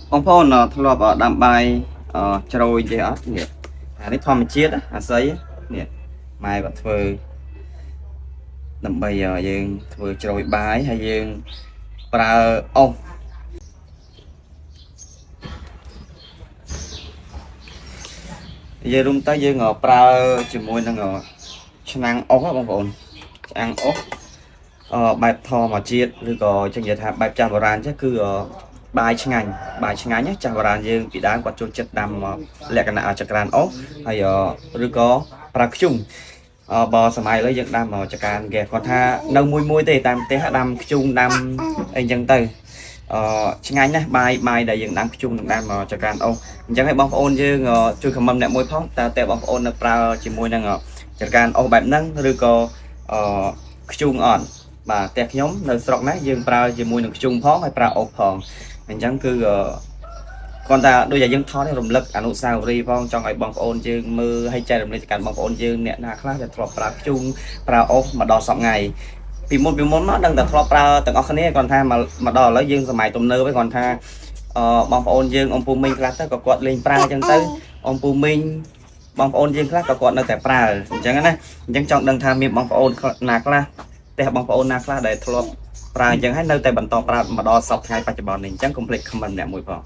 ông phone nó thằng lọp ở đàm bài trôi gì á nè này thòm chiết á sấy nè mai vật phơi đầm bây giờ dương vừa trôi bái hay dương pra ông giờ đúng tới dương ngọ pra chỉ môi nó ngọ năng ốc á bọn ăn ốc bài thò mà chiếtឬក៏ចឹងនិយាយថាបែបចាស់បុរាណចឹងគឺបាយឆ្ងាញ់ណាចាស់បុរាណយើងពីដើមគាត់ចូលចិត្តដាំលក្ខណៈចក្រានអុសហើយឬក៏ប្រើខ្ជុំបើសម័យឥឡូវយើងដាំចក្រានគេគាត់ថានៅមួយទេតាមផ្ទះដាំខ្ជុំដាំអីចឹងទៅឆ្ងាញ់ណាស់បាយដែលយើងដាំខ្ជុំនឹងដាំចក្រានអុសអញ្ចឹងឲ្យបងប្អូនយើងជួយខមមិនអ្នកមួយផងតើបងប្អូននៅប្រើជាមួយនឹងចក្រានអុសបែបហ្នឹងឬក៏ខ្ជុំអត់បាទតែខ្ញុំនៅស្រុកណាយើងប្រើជាមួយនឹងខ្ជុំផងហើយប្រើអុសផងអញ្ចឹងគឺគាត់ថាដូចតែយើងថតរំលឹកអនុស្សាវរីយ៍ផងចង់ឲ្យបងប្អូនយើងមើលឲ្យចែករំលែកទៅកាន់បងប្អូនយើងអ្នកណាខ្លះដែលធ្លាប់ប្រើខ្ជុំប្រើអុសមកដល់សប្តាហ៍ថ្ងៃពីមុនមកដឹងតែធ្លាប់ប្រើទាំងអស់គ្នាគាត់ថាមកដល់ឥឡូវយើងសម័យទំនើបហ្នឹងគាត់ថាបងប្អូនយើងអំពូមីងខ្លះទៅក៏គាត់លេងប្រើអញ្ចឹងទៅអំពូមីងបងប្អូនយើងខ្លះក៏គាត់នៅតែប្រើអញ្ចឹងណាអញ្ចឹងចង់ដឹងថាមានបងប្អូនណាខ្លះតែបងប្អូនណាខ្លះដែលធ្លាប់ប្រើអញ្ចឹងហើយនៅតែបន្តប្រើមកដល់សប្តាហ៍ថ្ងៃបច្ចុប្បន្ននេះអញ្ចឹងកុំភ្លេចខមមិនអ្នកមួយផង